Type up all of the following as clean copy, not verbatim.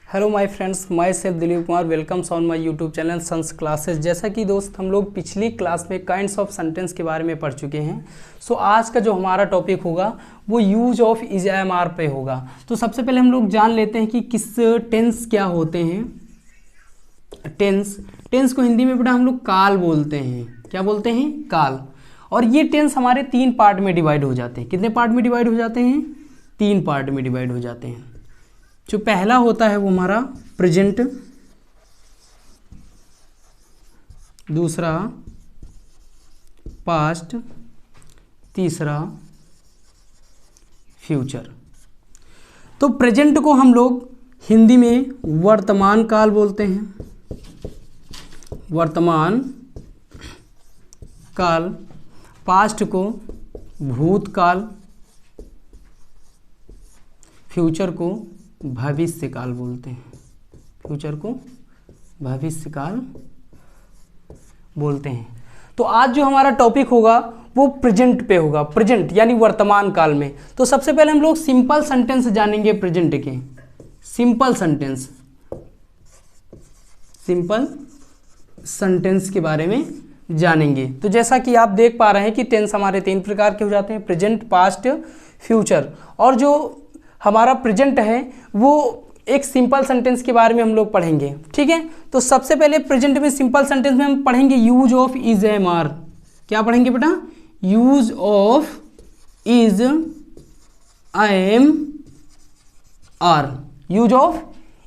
Hello my friends, my self Dilip Kumar welcomes on my YouTube channel sons classes. जैसा कि दोस्त हम लोग पिछली क्लास में काइंड्स ऑफ सेंटेंस के बारे में पढ़ चुके हैं। सो आज का जो हमारा टॉपिक होगा वो use of is am are पे होगा। तो सबसे पहले हम लोग जान लेते हैं कि किस टेंस क्या होते हैं। टेंस को हिंदी में बेटा हम लोग काल बोलते हैं। क्या बोलते हैं? काल। और ये टेंस हमारे 3 पार्ट में डिवाइड हो जाते हैं। कितने पार्ट में डिवाइड हो जाते हैं? 3 पार्ट में डिवाइड हो जाते हैं। जो पहला होता है वो हमारा प्रेजेंट, दूसरा पास्ट, तीसरा फ्यूचर। तो प्रेजेंट को हम लोग हिंदी में वर्तमान काल बोलते हैं। वर्तमान काल। पास्ट को भूतकाल, फ्यूचर को भविष्य काल बोलते हैं। फ्यूचर को भविष्य काल बोलते हैं। तो आज जो हमारा टॉपिक होगा वो प्रेजेंट पे होगा। प्रेजेंट यानी वर्तमान काल में। तो सबसे पहले हम लोग सिंपल सेंटेंस जानेंगे प्रेजेंट के। सिंपल सेंटेंस के बारे में जानेंगे। तो जैसा कि आप देख पा रहे हैं कि टेंस हमारे 3 प्रकार के हो जाते हैं, प्रेजेंट, पास्ट, फ्यूचर। और जो हमारा प्रेजेंट है वो एक सिंपल सेंटेंस के बारे में हम लोग पढ़ेंगे। ठीक है, तो सबसे पहले प्रेजेंट में सिंपल सेंटेंस में हम पढ़ेंगे use of is am are. क्या पढ़ेंगे बेटा? Use of is am are. Use of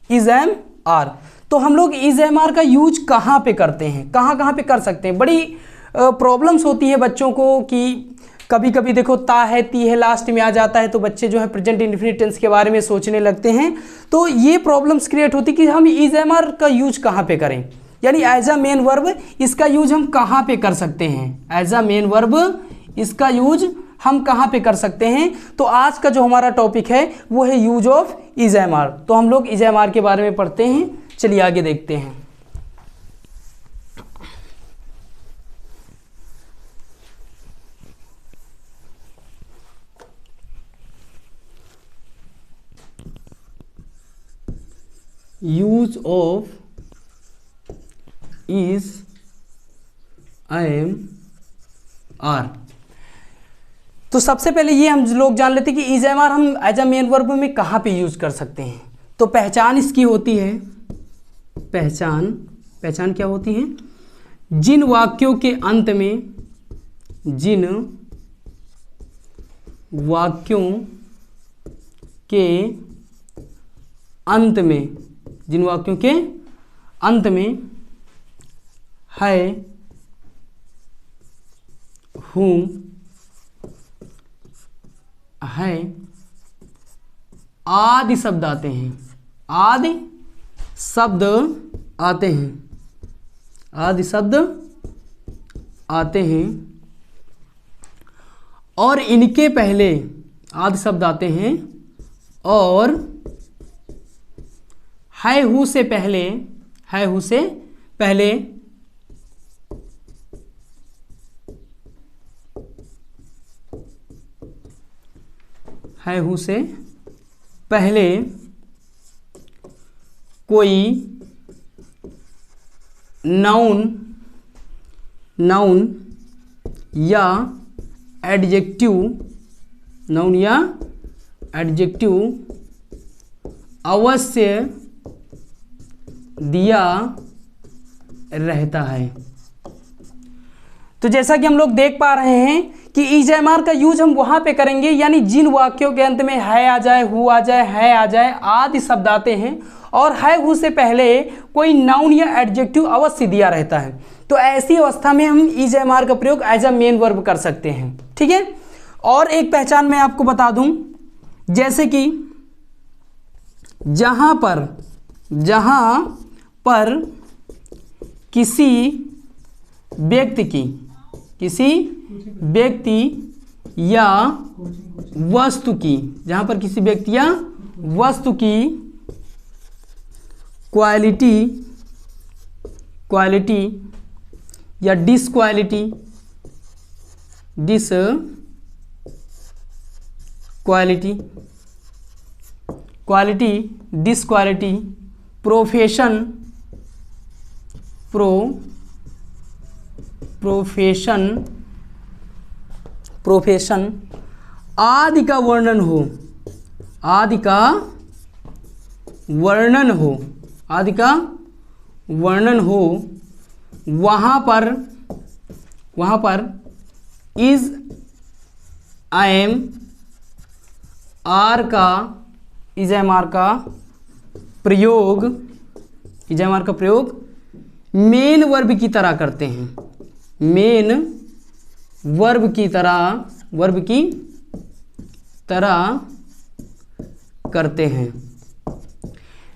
is am are. तो हम लोग इज एम आर का यूज कहाँ पे करते हैं, कहाँ पे कर सकते हैं? बड़ी प्रॉब्लम्स होती है बच्चों को कि कभी कभी देखो ता है, ती है लास्ट में आ जाता है, तो बच्चे जो है प्रेजेंट इंडेफिनिट टेंस के बारे में सोचने लगते हैं। तो ये प्रॉब्लम्स क्रिएट होती कि हम इज एम आर का यूज कहाँ पे करें, यानी एज अ मेन वर्ब इसका यूज हम कहाँ पे कर सकते हैं। एज अ मेन वर्ब इसका यूज हम कहाँ पे कर सकते हैं। तो आज का जो हमारा टॉपिक है वो है use of is am are. तो हम लोग इज एम आर के बारे में पढ़ते हैं। चलिए आगे देखते हैं। Use of is am are. तो सबसे पहले ये हम लोग जान लेते हैं कि इज एम आर हम एज अ मेन वर्ब में कहाँ पे यूज कर सकते हैं। तो पहचान इसकी होती है, पहचान क्या होती है? जिन वाक्यों के अंत में, जिन वाक्यों के अंत में, जिन वाक्यों के अंत में है, हूँ, है आदि शब्द आते हैं। आदि शब्द आते हैं। आदि शब्द आते हैं और इनके पहले आदि शब्द आते हैं और है हु से पहले, है हु से पहले है हु से पहले कोई नाउन या एडजेक्टिव, नाउन या एडजेक्टिव अवश्य दिया रहता है। तो जैसा कि हम लोग देख पा रहे हैं कि इज एम आर का यूज हम वहां पे करेंगे, यानी जिन वाक्यों के अंत में है आ जाए, हु आ जाए, है आ जाए आदि शब्द आते हैं और है हु से पहले कोई नाउन या एडजेक्टिव अवश्य दिया रहता है। तो ऐसी अवस्था में हम इज एम आर का प्रयोग एज अ मेन वर्ब कर सकते हैं। ठीक है, और एक पहचान मैं आपको बता दूं, जैसे कि जहां पर किसी व्यक्ति या वस्तु की, जहां पर किसी व्यक्ति या वस्तु की क्वालिटी या डिसक्वालिटी क्वालिटी डिसक्वालिटी प्रोफेशन आदि का वर्णन हो, आदि का वर्णन हो, वहाँ पर इज एम आर का प्रयोग मेन वर्ब की तरह करते हैं, मेन वर्ब की तरह करते हैं।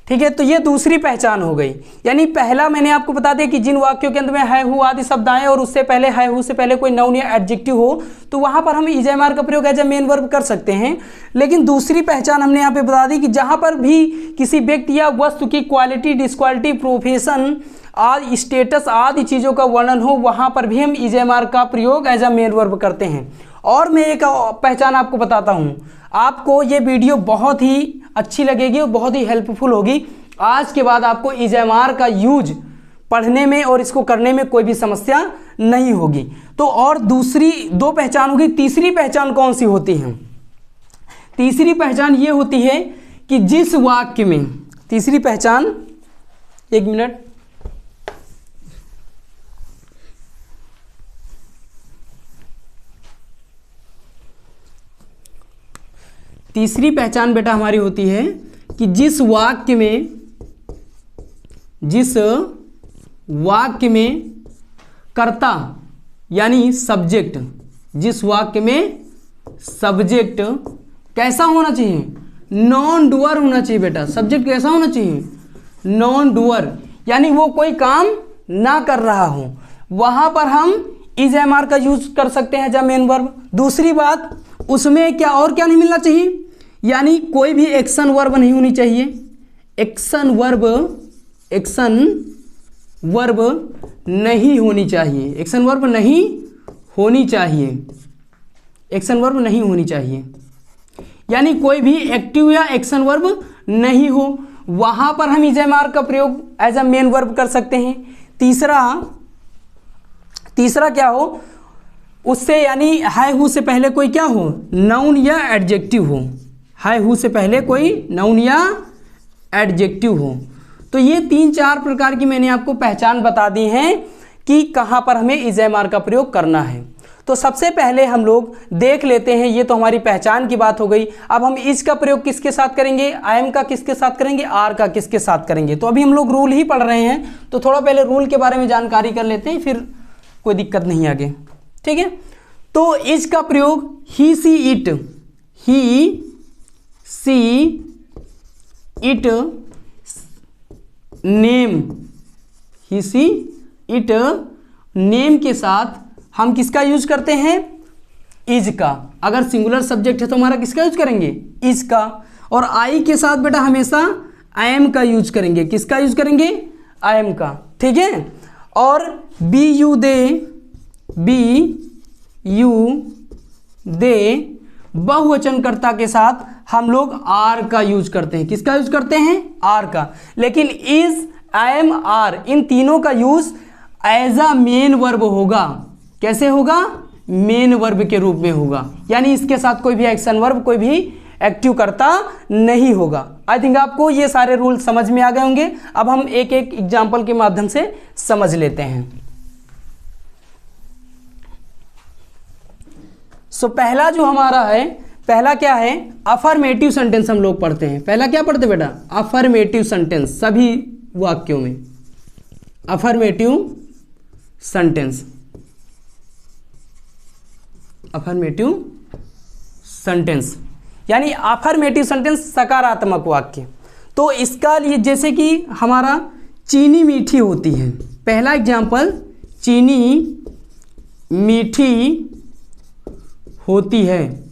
ठीक है, तो ये दूसरी पहचान हो गई। यानी पहला मैंने आपको बता दिया कि जिन वाक्यों के अंत में है हु आदि शब्द आए और उससे पहले है हु से पहले कोई नाउन या एडजेक्टिव हो, तो वहां पर हम इज एम आर का प्रयोग एज ए मेन वर्ब कर सकते हैं। लेकिन दूसरी पहचान हमने यहाँ पे बता दी कि जहां पर भी किसी व्यक्ति या वस्तु की क्वालिटी, डिस्क्वालिटी, प्रोफेशन आदि, स्टेटस आदि चीज़ों का वर्णन हो, वहां पर भी हम इज एम आर का प्रयोग एज ए मेन वर्ब करते हैं। और मैं एक पहचान आपको बताता हूँ, आपको ये वीडियो बहुत ही अच्छी लगेगी और बहुत ही हेल्पफुल होगी। आज के बाद आपको इज एम आर का यूज पढ़ने में और इसको करने में कोई भी समस्या नहीं होगी। तो और दूसरी दो पहचान होगी। तीसरी पहचान कौन सी होती है? तीसरी पहचान ये होती है कि जिस वाक्य में, तीसरी पहचान, एक मिनट, तीसरी पहचान बेटा हमारी होती है कि जिस वाक्य में कर्ता यानी सब्जेक्ट, जिस वाक्य में सब्जेक्ट कैसा होना चाहिए? नॉन डूअर होना चाहिए बेटा। सब्जेक्ट कैसा होना चाहिए? नॉन डूअर, यानी वो कोई काम ना कर रहा हो, वहां पर हम इज एम आर का यूज कर सकते हैं एज मेन वर्ब। दूसरी बात, उसमें क्या और क्या नहीं मिलना चाहिए? यानी कोई भी एक्शन वर्ब नहीं होनी चाहिए। एक्शन वर्ब नहीं होनी चाहिए। एक्शन वर्ब नहीं होनी चाहिए। यानी कोई भी एक्टिव या एक्शन वर्ब नहीं हो, वहां पर हम इज एम आर का प्रयोग एज अ मेन वर्ब कर सकते हैं। तीसरा क्या हो? उससे यानी है हु से पहले कोई क्या हो? नाउन या एडजेक्टिव हो। है हु से पहले कोई नाउन या एडजेक्टिव हो। तो ये 3-4 प्रकार की मैंने आपको पहचान बता दी हैं कि कहाँ पर हमें इज एम आर का प्रयोग करना है। तो सबसे पहले हम लोग देख लेते हैं, ये तो हमारी पहचान की बात हो गई। अब हम इज का प्रयोग किसके साथ करेंगे? आई एम का किसके साथ करेंगे? आर का किसके साथ करेंगे? तो अभी हम लोग रूल ही पढ़ रहे हैं, तो थोड़ा पहले रूल के बारे में जानकारी कर लेते हैं, फिर कोई दिक्कत नहीं आगे। ठीक है, तो इज का प्रयोग ही सी इट नेम के साथ हम किसका यूज करते हैं? इज का। अगर सिंगुलर सब्जेक्ट है तो हमारा किसका यूज करेंगे? इज का। और आई के साथ बेटा हमेशा आई एम का यूज करेंगे। किसका यूज करेंगे? आई एम का। ठीक है, और बी यू दे बहुवचनकर्ता के साथ हम लोग आर का यूज करते हैं। किसका यूज करते हैं? आर का। लेकिन इज, आई एम, आर, इन तीनों का use as a main verb होगा। कैसे होगा? मेन वर्ब के रूप में होगा। यानी इसके साथ कोई भी एक्शन वर्ब, कोई भी एक्टिव कर्ता नहीं होगा। आई थिंक आपको ये सारे रूल समझ में आ गए होंगे। अब हम एक एक एग्जाम्पल के माध्यम से समझ लेते हैं। सो पहला जो हमारा है, पहला क्या है? अफर्मेटिव सेंटेंस हम लोग पढ़ते हैं। पहला क्या पढ़ते बेटा? Affirmative sentence. सभी वाक्यों में अफर्मेटिव सेंटेंस, यानी अफर्मेटिव सेंटेंस सकारात्मक वाक्य। तो इसका लिए जैसे कि हमारा चीनी मीठी होती है। पहला एग्जाम्पल, चीनी मीठी होती है।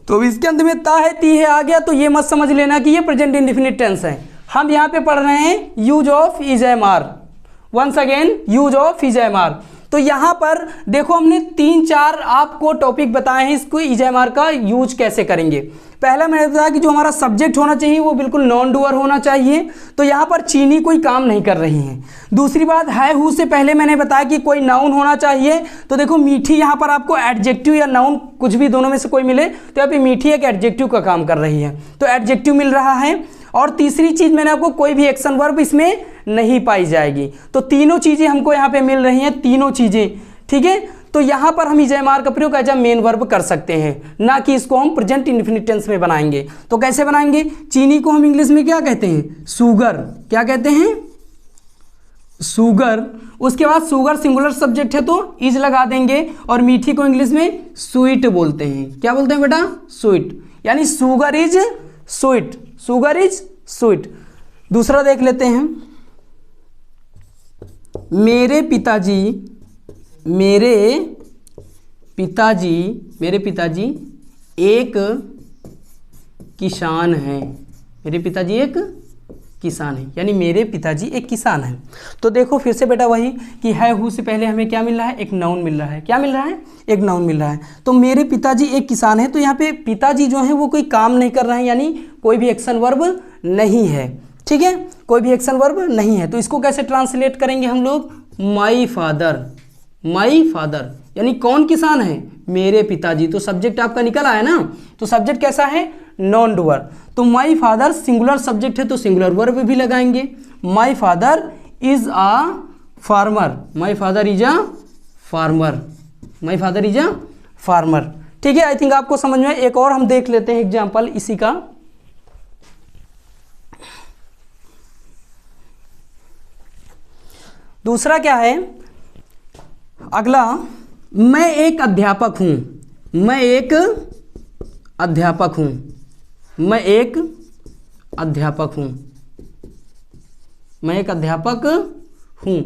तो इसके अंत में ता है, ती है आ गया, तो ये मत समझ लेना कि ये प्रेजेंट इंडेफिनिट टेंस है। हम यहाँ पे पढ़ रहे हैं use of is am are. Once again use of is am are. तो यहाँ पर देखो हमने 3-4 आपको टॉपिक बताए हैं इसको ईजेएमआर का यूज कैसे करेंगे। पहला मैंने बताया कि जो हमारा सब्जेक्ट होना चाहिए वो बिल्कुल नॉन डूअर होना चाहिए, तो यहाँ पर चीनी कोई काम नहीं कर रही है। दूसरी बात है हु से पहले मैंने बताया कि कोई नाउन होना चाहिए, तो देखो मीठी यहाँ पर आपको एडजेक्टिव या नाउन कुछ भी दोनों में से कोई मिले तो यहाँ पे मीठी एक एडजेक्टिव का काम कर रही है, तो एडजेक्टिव मिल रहा है। और तीसरी चीज़ मैंने आपको कोई भी एक्शन वर्ब इसमें नहीं पाई जाएगी, तो तीनों चीज़ें हमको यहाँ पे मिल रही हैं, तीनों चीज़ें, ठीक है। तो यहाँ पर हम ईजेएमआर का प्रयोग एज अ मेन वर्ब कर सकते हैं, ना कि इसको हम प्रेजेंट इंडेफिनिट टेंस में बनाएंगे। तो कैसे बनाएंगे? चीनी को हम इंग्लिश में क्या कहते हैं? शुगर। क्या कहते हैं? शुगर। उसके बाद शुगर सिंगुलर सब्जेक्ट है तो इज लगा देंगे, और मीठी को इंग्लिश में स्वीट बोलते हैं। क्या बोलते हैं बेटा? स्वीट, यानी sugar is sweet, sugar is sweet. दूसरा देख लेते हैं, मेरे पिताजी एक किसान हैं। मेरे पिताजी एक किसान है, यानी मेरे पिताजी एक किसान हैं। तो देखो फिर से बेटा वही कि है हु से पहले हमें क्या मिल रहा है? एक नाउन मिल रहा है। क्या मिल रहा है? एक नाउन मिल रहा है। तो मेरे पिताजी एक किसान है, तो यहाँ पे पिताजी जो है वो कोई काम नहीं कर रहे हैं, यानी कोई भी एक्शन वर्ब नहीं है, ठीक है, कोई भी एक्शन वर्ब नहीं है। तो इसको कैसे ट्रांसलेट करेंगे हम लोग? माई फादर, माई फादर, यानी कौन किसान है? मेरे पिताजी। तो सब्जेक्ट आपका निकल आया ना, तो सब्जेक्ट कैसा है? Non doer. तो माई फादर सिंगुलर सब्जेक्ट है तो सिंगुलर वर्ब भी लगाएंगे। My father is a farmer, my father is a farmer, my father is a farmer, ठीक है। आई थिंक आपको समझ में। एक और हम देख लेते हैं एग्जाम्पल इसी का। दूसरा क्या है? अगला, मैं एक अध्यापक हूं, मैं एक अध्यापक हूं, मैं एक अध्यापक हूं, मैं एक अध्यापक हूं।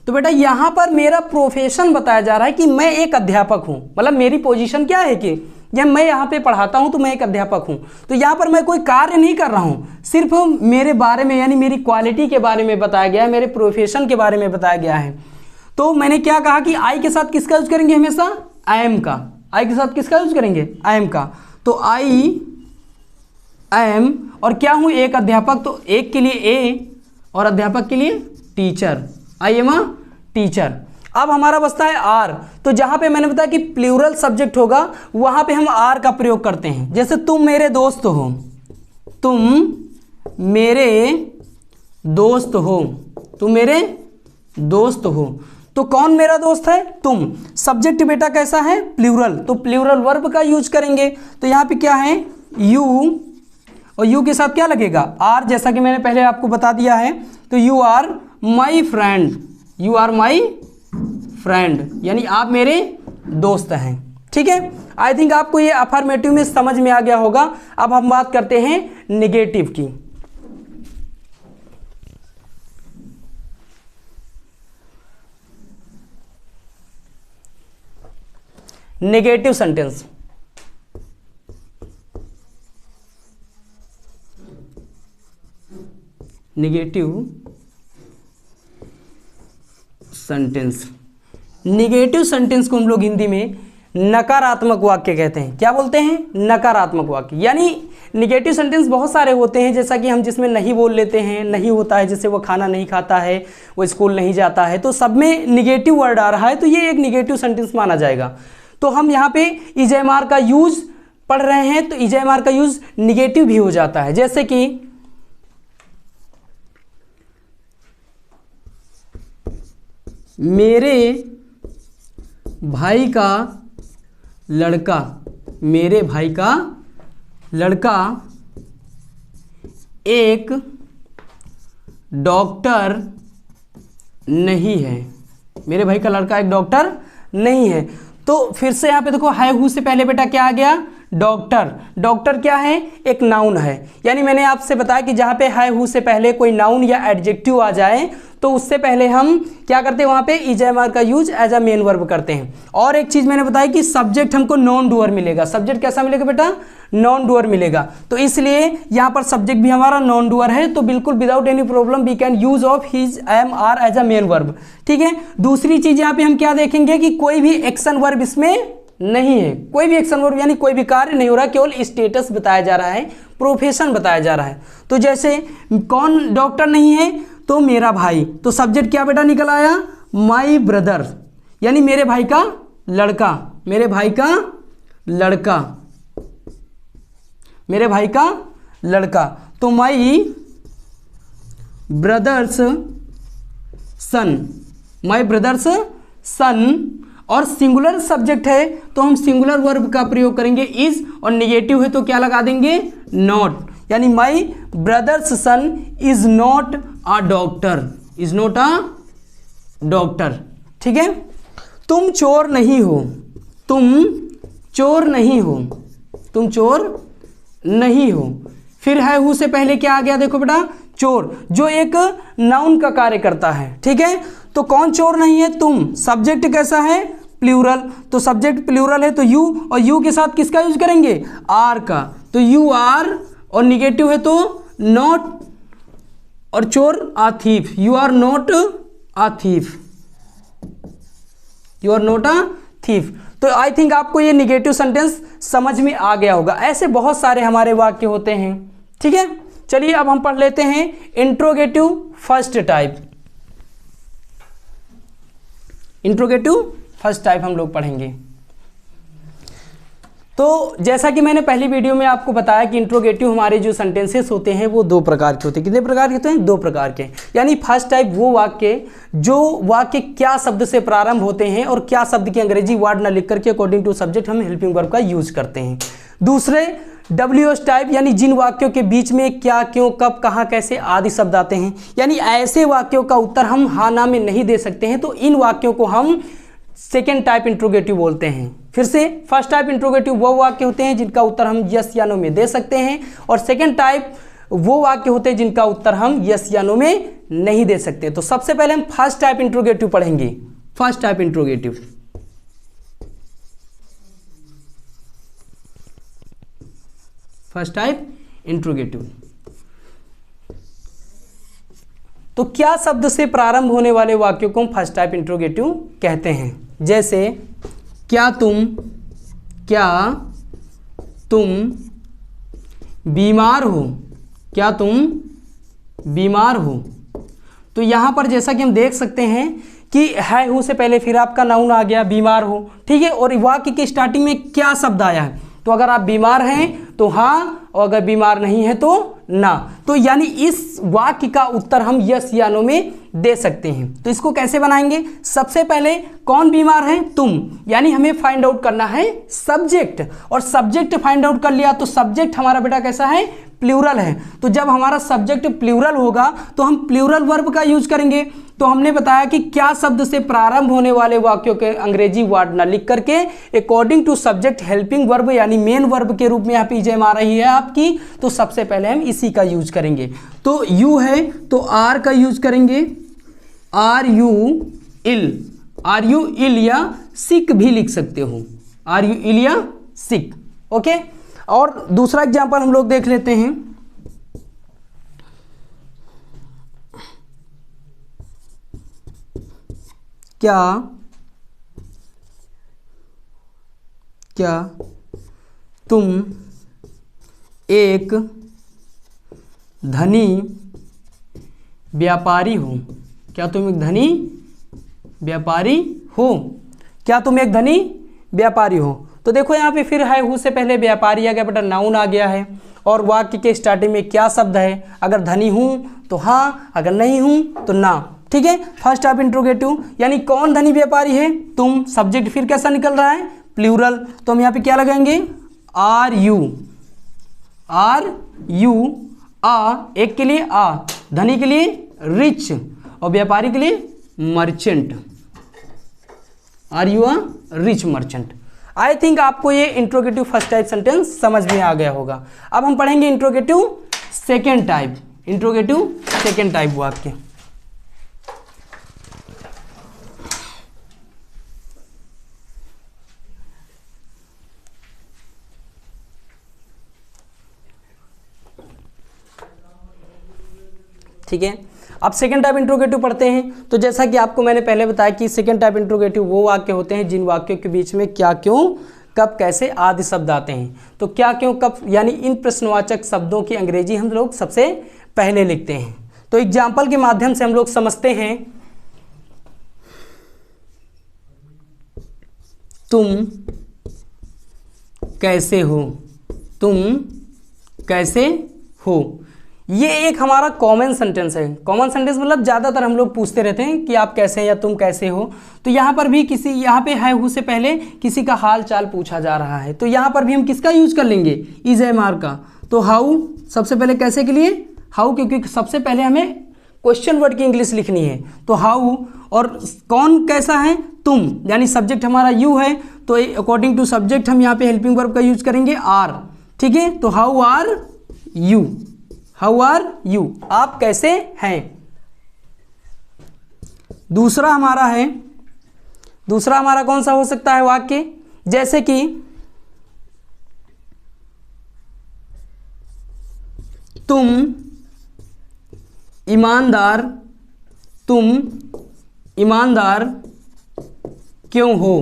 तो बेटा यहां पर मेरा प्रोफेशन बताया जा रहा है कि मैं एक अध्यापक हूं, मतलब मेरी पोजीशन क्या है कि जब मैं यहाँ पे पढ़ाता हूँ तो मैं एक अध्यापक हूँ। तो यहाँ पर मैं कोई कार्य नहीं कर रहा हूँ, सिर्फ मेरे बारे में यानी मेरी क्वालिटी के बारे में बताया गया है, मेरे प्रोफेशन के बारे में बताया गया है। तो मैंने क्या कहा कि आई के साथ किसका यूज करेंगे? हमेशा आई एम का। आई के साथ किसका यूज करेंगे? आई एम का। तो आई एम, और क्या हूँ? एक अध्यापक। तो एक के लिए ए और अध्यापक के लिए teacher, I am a teacher. अब हमारा बचता है आर। तो जहां पे मैंने बताया कि प्लूरल सब्जेक्ट होगा वहां पे हम आर का प्रयोग करते हैं। जैसे तुम मेरे दोस्त हो, तुम मेरे दोस्त हो, तुम मेरे दोस्त हो। तो कौन मेरा दोस्त है? तुम। सब्जेक्ट बेटा कैसा है? प्लूरल। तो प्लूरल वर्ब का यूज करेंगे। तो यहाँ पे क्या है? यू, और यू के साथ क्या लगेगा? आर, जैसा कि मैंने पहले आपको बता दिया है। तो you are my friend, you are my friend, यानी आप मेरे दोस्त हैं, ठीक है। आई थिंक आपको ये अफर्मेटिव में समझ में आ गया होगा। अब हम बात करते हैं नेगेटिव की। Negative sentence, negative sentence. Negative sentence को हम लोग हिंदी में नकारात्मक वाक्य कहते हैं। क्या बोलते हैं? नकारात्मक वाक्य। यानी नेगेटिव सेंटेंस बहुत सारे होते हैं, जैसा कि हम जिसमें नहीं बोल लेते हैं, नहीं होता है, जैसे वो खाना नहीं खाता है, वो स्कूल नहीं जाता है, तो सब में निगेटिव वर्ड आ रहा है, तो ये एक निगेटिव सेंटेंस माना जाएगा। तो हम यहाँ पे ईजेएमआर का यूज पढ़ रहे हैं, तो ईजेएमआर का यूज निगेटिव भी हो जाता है। जैसे कि मेरे भाई का लड़का, मेरे भाई का लड़का एक डॉक्टर नहीं है, मेरे भाई का लड़का एक डॉक्टर नहीं है। तो फिर से यहाँ पे देखो है हु से पहले बेटा क्या आ गया? डॉक्टर। डॉक्टर क्या है? एक नाउन है। यानी मैंने आपसे बताया कि जहाँ पे है हु से पहले कोई नाउन या एडजेक्टिव आ जाए तो उससे पहले हम क्या करते हैं, वहाँ पे इज एम आर का use as a main verb करते हैं। और एक चीज़ मैंने बताया कि सब्जेक्ट हमको नॉन डूअर मिलेगा। सब्जेक्ट कैसा मिलेगा बेटा, नॉन डूअर मिलेगा। तो इसलिए यहाँ पर सब्जेक्ट भी हमारा नॉन डूअर है, तो बिल्कुल without any problem we can use of is am are as a main verb. ठीक है। दूसरी चीज़ यहाँ पे हम क्या देखेंगे कि कोई भी एक्शन वर्ब इसमें नहीं है, कोई भी एक्शन वर्ब यानी कोई भी कार्य नहीं हो रहा, केवल स्टेटस बताया जा रहा है, प्रोफेशन बताया जा रहा है। तो जैसे कौन डॉक्टर नहीं है, तो मेरा भाई, तो सब्जेक्ट क्या बेटा निकल आया, माई ब्रदर, यानी मेरे भाई का लड़का, मेरे भाई का लड़का, मेरे भाई का लड़का। तो माई ब्रदर्स सन, माई ब्रदर्स सन, और सिंगुलर सब्जेक्ट है तो हम सिंगुलर वर्ब का प्रयोग करेंगे इज, और नेगेटिव है तो क्या लगा देंगे, नॉट, यानी my brother's son is not a doctor, is not a doctor. ठीक है। तुम चोर नहीं हो, तुम चोर नहीं हो, तुम चोर नहीं हो। फिर है हु से पहले क्या आ गया, देखो बेटा चोर, जो एक नाउन का कार्य करता है। ठीक है। तो कौन चोर नहीं है, तुम। सब्जेक्ट कैसा है, प्लूरल, तो सब्जेक्ट प्लूरल है तो यू, और यू के साथ किसका यूज करेंगे, आर का, तो यू आर, और निगेटिव है तो नॉट, और चोर a thief, you are not a thief, you are not a thief. तो आई थिंक आपको ये निगेटिव सेंटेंस समझ में आ गया होगा। ऐसे बहुत सारे हमारे वाक्य होते हैं। ठीक है। चलिए अब हम पढ़ लेते हैं interrogative first type. Interrogative first type हम लोग पढ़ेंगे। तो जैसा कि मैंने पहली वीडियो में आपको बताया कि इंट्रोगेटिव हमारे जो सेंटेंसेस होते हैं वो दो प्रकार के होते हैं। कितने प्रकार के होते हैं, दो प्रकार के। यानी फर्स्ट टाइप वो वाक्य जो वाक्य क्या शब्द से प्रारंभ होते हैं और क्या शब्द की अंग्रेजी वर्ड न लिख करके अकॉर्डिंग टू सब्जेक्ट हम हेल्पिंग वर्ब का यूज करते हैं। दूसरे WH टाइप, यानी जिन वाक्यों के बीच में क्या, क्यों, कब, कहाँ, कैसे आदि शब्द आते हैं, यानी ऐसे वाक्यों का उत्तर हम हाँ ना में नहीं दे सकते हैं, तो इन वाक्यों को हम सेकेंड टाइप इंट्रोगेटिव बोलते हैं। फिर से, फर्स्ट टाइप इंट्रोगेटिव वो वाक्य होते हैं जिनका उत्तर हम यस या नो में दे सकते हैं, और सेकेंड टाइप वो वाक्य होते हैं जिनका उत्तर हम यस या नो में नहीं दे सकते। तो सबसे पहले हम फर्स्ट टाइप इंट्रोगेटिव पढ़ेंगे। First type interrogative, first type interrogative. तो क्या शब्द से प्रारंभ होने वाले वाक्यों को हम फर्स्ट टाइप इंट्रोगेटिव कहते हैं। जैसे क्या तुम बीमार हो, क्या तुम बीमार हो। तो यहां पर जैसा कि हम देख सकते हैं कि है हु से पहले फिर आपका नाउन आ गया, बीमार हो। ठीक है। और वाक्य के स्टार्टिंग में क्या शब्द आया है, तो अगर आप बीमार हैं तो हाँ, और अगर बीमार नहीं है तो ना। तो यानी इस वाक्य का उत्तर हम यस या नो में दे सकते हैं। तो इसको कैसे बनाएंगे, सबसे पहले कौन बीमार है, तुम, यानी हमें फाइंड आउट करना है सब्जेक्ट, और सब्जेक्ट फाइंड आउट कर लिया तो सब्जेक्ट हमारा बेटा कैसा है, प्लूरल है। तो जब हमारा सब्जेक्ट प्लूरल होगा तो हम प्लूरल वर्ब का यूज करेंगे। तो हमने बताया कि क्या शब्द से प्रारंभ होने वाले वाक्यों के अंग्रेजी वर्ड ना लिख करके according to subject helping verb यानी मेन वर्ब के रूप में यहाँ पे इजेम आ रही है आपकी, तो सबसे पहले हम इसी का यूज करेंगे। तो यू है तो आर का यूज करेंगे, are you ill, are you ill या सिक भी लिख सकते हो, आर यू इल या सिक। ओके। और दूसरा एग्जांपल हम लोग देख लेते हैं। क्या तुम एक धनी व्यापारी हो, क्या तुम एक धनी व्यापारी हो, क्या तुम एक धनी व्यापारी हो। तो देखो यहाँ पे फिर है हु से पहले व्यापारी आ गया बेटा, नाउन आ गया है, और वाक्य के स्टार्टिंग में क्या शब्द है, अगर धनी हूँ तो हाँ, अगर नहीं हूँ तो ना। ठीक है। फर्स्ट टाइप इंट्रोगेटिव, यानी कौन धनी व्यापारी है, तुम। सब्जेक्ट फिर कैसा निकल रहा है, प्लूरल, तो हम यहाँ पे क्या लगाएंगे, आर यू, आ, एक के लिए आ, धनी के लिए रिच, और व्यापारी के लिए merchant, are you a rich merchant. I think आपको ये इंट्रोगेटिव फर्स्ट टाइप सेंटेंस समझ में आ गया होगा। अब हम पढ़ेंगे interrogative second type, interrogative second type वाक्य। ठीक है। अब सेकंड टाइप इंट्रोगेटिव पढ़ते हैं। तो जैसा कि आपको मैंने पहले बताया कि सेकंड टाइप इंट्रोगेटिव वो वाक्य होते हैं जिन वाक्यों के बीच में क्या, क्यों, कब, कैसे आदि शब्द आते हैं। तो क्या, क्यों, कब यानी इन प्रश्नवाचक शब्दों की अंग्रेजी हम लोग सबसे पहले लिखते हैं। तो एग्जाम्पल के माध्यम से हम लोग समझते हैं। तुम कैसे हो, तुम कैसे हो, ये एक हमारा कॉमन सेंटेंस है। कॉमन सेंटेंस मतलब ज़्यादातर हम लोग पूछते रहते हैं कि आप कैसे हैं या तुम कैसे हो। तो यहाँ पर भी किसी, यहाँ पे है हु से पहले किसी का हाल चाल पूछा जा रहा है, तो यहाँ पर भी हम किसका यूज कर लेंगे, इज एम आर का। तो हाउ सबसे पहले, कैसे के लिए हाउ, क्योंकि सबसे पहले हमें क्वेश्चन वर्ड की इंग्लिश लिखनी है। तो हाउ, और कौन कैसा है, तुम, यानी सब्जेक्ट हमारा यू है, तो अकॉर्डिंग टू सब्जेक्ट हम यहाँ पे हेल्पिंग वर्ब का यूज करेंगे आर, ठीक है। तो how are you, how are you, आप कैसे हैं। दूसरा हमारा कौन सा हो सकता है वाक्य, जैसे कि तुम ईमानदार क्यों हो,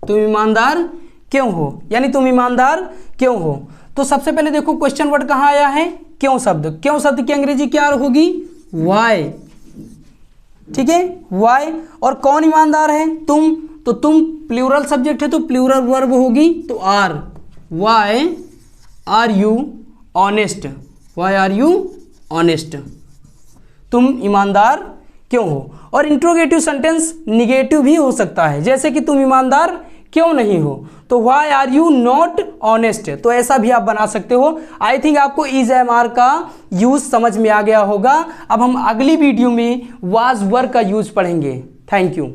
तुम ईमानदार क्यों हो, यानी तुम ईमानदार क्यों हो। तो सबसे पहले देखो क्वेश्चन वर्ड कहाँ आया है, क्यों शब्द। क्यों शब्द की अंग्रेजी क्या होगी, वाई, ठीक है, वाई। और कौन ईमानदार है, तुम, तो तुम प्लूरल सब्जेक्ट है तो प्लूरल वर्ब होगी, तो are, why are you honest, why are you honest, तुम ईमानदार क्यों हो। और इंट्रोगेटिव सेंटेंस निगेटिव भी हो सकता है, जैसे कि तुम ईमानदार क्यों नहीं हो, तो why are you not honest, तो ऐसा भी आप बना सकते हो। आई थिंक आपको इज एम आर का यूज समझ में आ गया होगा। अब हम अगली वीडियो में वाज वर का यूज पढ़ेंगे। Thank you.